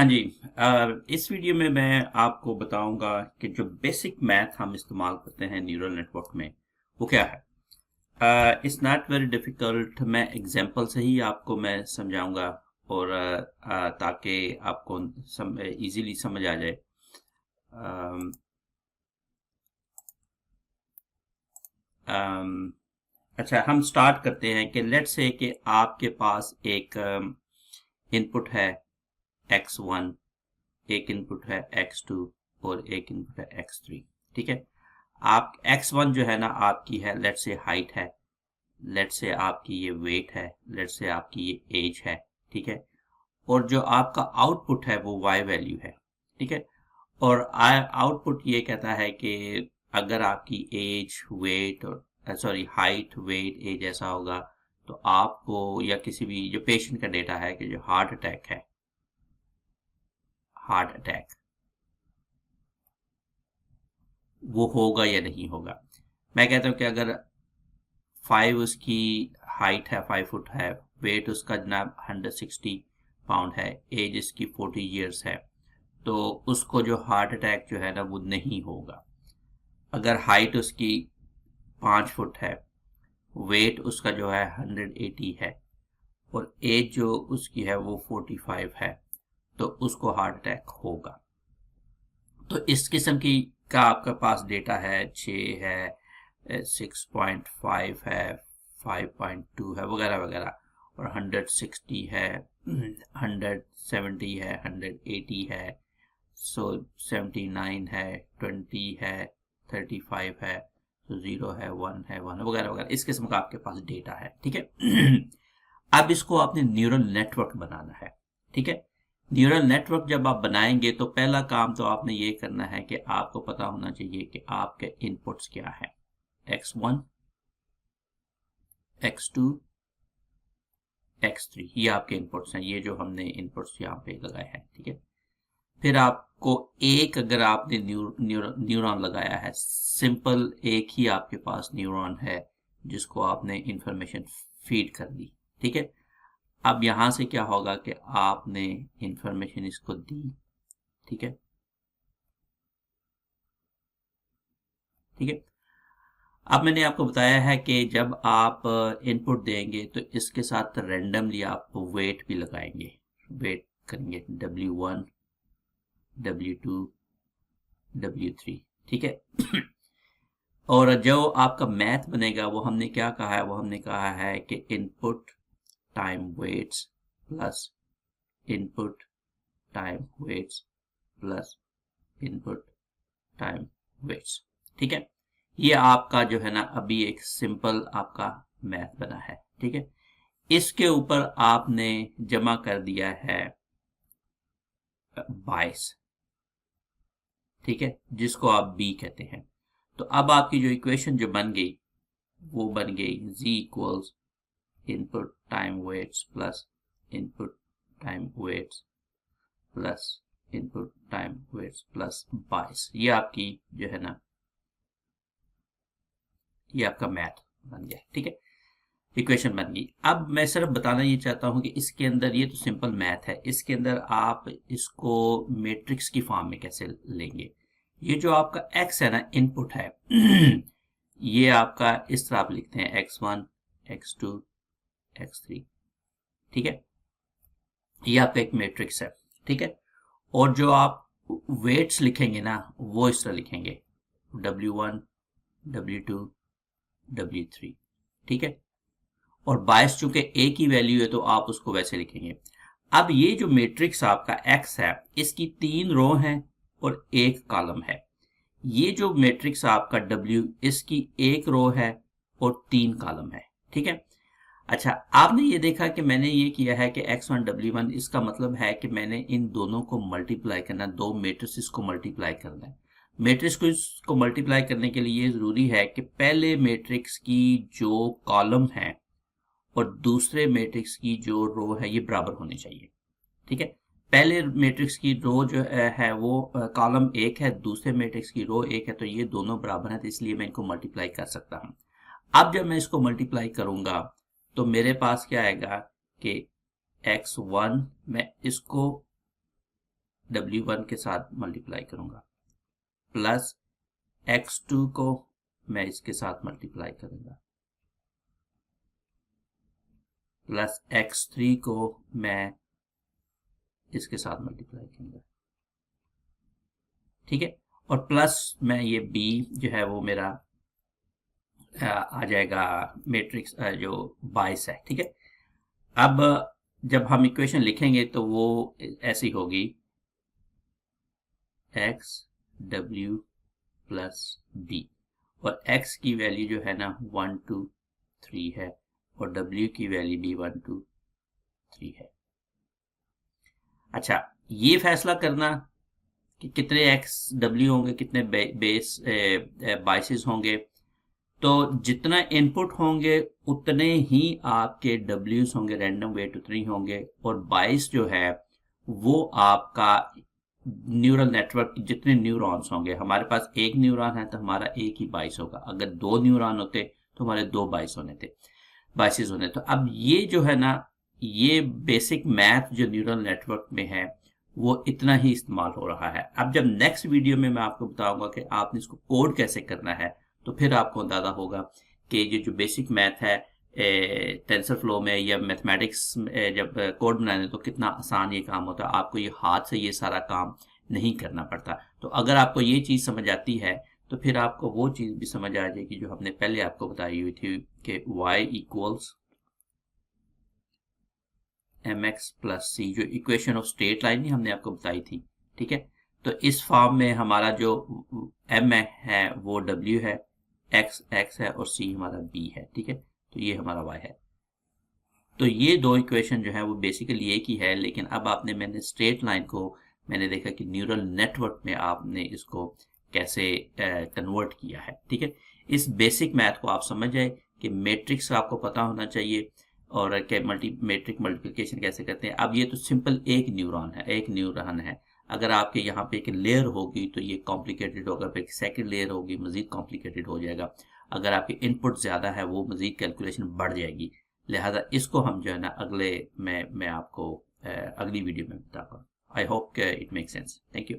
हाँ जी। इस वीडियो में मैं आपको बताऊंगा कि जो बेसिक मैथ हम इस्तेमाल करते हैं न्यूरल नेटवर्क में वो क्या है। It's not very difficult. मैं एग्जांपल से ही आपको मैं समझाऊंगा और ताकि आपको इजीली समझ आ जाए। अम, अम, अच्छा, हम स्टार्ट करते हैं कि लेट्स से कि आपके पास एक इनपुट है x1, एक इनपुट है x2 और एक इनपुट है x3। ठीक है। आप x1 जो है ना आपकी है, लेट से हाइट है, लेट से आपकी ये वेट है, लेट से आपकी ये एज है। ठीक है। और जो आपका आउटपुट है वो y वैल्यू है। ठीक है। और आउटपुट ये कहता है कि अगर आपकी एज वेट और सॉरी हाइट वेट एज ऐसा होगा तो आपको या किसी भी जो पेशेंट का डेटा है कि जो हार्ट अटैक है, हार्ट अटैक वो होगा या नहीं होगा। मैं कहता हूँ कि अगर 5 उसकी हाइट है, 5 फुट है, वेट उसका जनाब 160 पाउंड है, एज इसकी 40 ईयर्स है, तो उसको जो हार्ट अटैक जो है ना वो नहीं होगा। अगर हाइट उसकी 5 फुट है, वेट उसका जो है 180 है और एज जो उसकी है वो 45 है, तो उसको हार्ट अटैक होगा। तो इस किस्म की का आपके पास डेटा है, 6 है, 6.5 है, 5.2 है, वगैरह वगैरह, और 160 है, 170 है, 180 है, 79 है, 20 है, 35 है, तो 0 है, 1 है, 1 वगैरह वगैरह, इस किस्म का आपके पास डेटा है। ठीक है। अब इसको आपने न्यूरल नेटवर्क बनाना है। ठीक है। न्यूरल नेटवर्क जब आप बनाएंगे तो पहला काम तो आपने ये करना है कि आपको पता होना चाहिए कि आपके इनपुट्स क्या है। x1, x2, x3 ये आपके इनपुट्स हैं, ये जो हमने इनपुट्स यहाँ पे लगाए हैं। ठीक है। फिर आपको एक, अगर आपने न्यूरॉन लगाया है, सिंपल एक ही आपके पास न्यूरॉन है जिसको आपने इंफॉर्मेशन फीड कर दी। ठीक है। अब यहां से क्या होगा कि आपने इंफॉर्मेशन इसको दी। ठीक है। ठीक है। अब मैंने आपको बताया है कि जब आप इनपुट देंगे तो इसके साथ रैंडमली आप वेट भी लगाएंगे, वेट करेंगे W1, W2, W3। ठीक है। और जो आपका मैथ बनेगा वो हमने क्या कहा है, वो हमने कहा है कि input time weights plus input time weights plus input time weights. ठीक है। ये आपका जो है ना अभी एक सिंपल आपका मैथ बना है। ठीक है। इसके ऊपर आपने जमा कर दिया है 22। ठीक है। जिसको आप बी कहते हैं। तो अब आपकी जो इक्वेशन जो बन गई वो बन गई z equals input time weights plus input time weights plus input time weights plus 22। ये आपकी जो है ना ये आपका मैथ बन गया। ठीक है। इक्वेशन बन गई। अब मैं सिर्फ बताना ये चाहता हूं कि इसके अंदर, ये तो सिंपल मैथ है, इसके अंदर आप इसको मैट्रिक्स की फॉर्म में कैसे लेंगे। ये जो आपका x है ना इनपुट है ये आपका इस तरह आप लिखते हैं x1, x2, x3। ठीक है। ये आपका एक मैट्रिक्स है। ठीक है। और जो आप वेट्स लिखेंगे ना वो इस तरह लिखेंगे W1, W2, W3। ठीक है। और 22 चूंकि a की वैल्यू है तो आप उसको वैसे लिखेंगे। अब ये जो मैट्रिक्स आपका x है इसकी 3 रो हैं और एक कॉलम है। ये जो मैट्रिक्स आपका W इसकी एक रो है और 3 कॉलम है। ठीक है। अच्छा, आपने ये देखा कि मैंने ये किया है कि x1 W1, इसका मतलब है कि मैंने इन दोनों को मल्टीप्लाई करना, दो मैट्रिक्स को मल्टीप्लाई करना है। मैट्रिक्स को इसको मल्टीप्लाई करने के लिए ये जरूरी है कि पहले मैट्रिक्स की जो कॉलम है और दूसरे मैट्रिक्स की जो रो है ये बराबर होनी चाहिए। ठीक है। पहले मैट्रिक्स की रो जो है वो कॉलम एक है, दूसरे मैट्रिक्स की रो एक है, तो ये दोनों बराबर हैं, तो इसलिए मैं इनको मल्टीप्लाई कर सकता हूं। अब जब मैं इसको मल्टीप्लाई करूंगा तो मेरे पास क्या आएगा कि x1, मैं इसको W1 के साथ मल्टीप्लाई करूंगा, प्लस x2 को मैं इसके साथ मल्टीप्लाई करूंगा, प्लस x3 को मैं इसके साथ मल्टीप्लाई करूंगा, ठीक है। और प्लस मैं ये b जो है वो मेरा आ जाएगा मैट्रिक्स जो 22 है, ठीक है। अब जब हम इक्वेशन लिखेंगे तो वो ऐसी होगी x w प्लस b, और x की वैल्यू जो है ना 1 2 3 है, और w की वैल्यू भी 1 2 3 है। अच्छा, ये फैसला करना कि कितने x w होंगे, कितने बेस बाइसेस होंगे, तो जितना इनपुट होंगे उतने ही आपके W's होंगे, रैंडम वेट उतने होंगे, और 22 जो है वो आपका न्यूरल नेटवर्क जितने न्यूरॉन्स होंगे, हमारे पास एक न्यूरॉन है तो हमारा एक ही 22 होगा, अगर 2 न्यूरॉन होते तो हमारे 2 22 होने थे, 22 होने। तो अब ये जो है ना, ये बेसिक मैथ जो न्यूरल नेटवर्क में है वो इतना ही इस्तेमाल हो रहा है। अब जब नेक्स्ट वीडियो में मैं आपको बताऊंगा कि आपने इसको कोड कैसे करना है, तो फिर आपको अंदाजा होगा कि ये जो बेसिक मैथ है टेंसर फ्लो में या मैथमेटिक्स जब कोड बनाने तो कितना आसान ये काम होता है, आपको ये हाथ से ये सारा काम नहीं करना पड़ता। तो अगर आपको ये चीज़ समझ आती है तो फिर आपको वो चीज़ भी समझ आ जाएगी जो हमने पहले आपको बताई हुई थी कि y इक्वल्स mx प्लस सी, जो इक्वेशन ऑफ स्ट्रेट लाइन हमने आपको बताई थी, ठीक है। तो इस फॉर्म में हमारा जो m है वो w है, x है और c हमारा b है, ठीक है। तो ये हमारा y है। तो ये दो इक्वेशन जो है वो बेसिकली एक ही है, लेकिन अब मैंने स्ट्रेट लाइन को मैंने देखा कि न्यूरल नेटवर्क में आपने इसको कैसे कन्वर्ट किया है, ठीक है। इस बेसिक मैथ को आप समझ जाए कि मैट्रिक्स आपको पता होना चाहिए और मैट्रिक मल्टीप्लिकेशन कैसे करते हैं। अब ये तो सिंपल एक न्यूरॉन है। अगर आपके यहाँ पे एक लेयर होगी तो ये कॉम्प्लिकेटेड होगा, फिर सेकंड लेयर होगी मजीद कॉम्प्लिकेटेड हो जाएगा। अगर आपके इनपुट ज़्यादा है वो मजीद कैलकुलेशन बढ़ जाएगी। लिहाजा इसको हम जो है ना अगले मैं आपको अगली वीडियो में बताऊंगा। I hope it make sense. Thank you.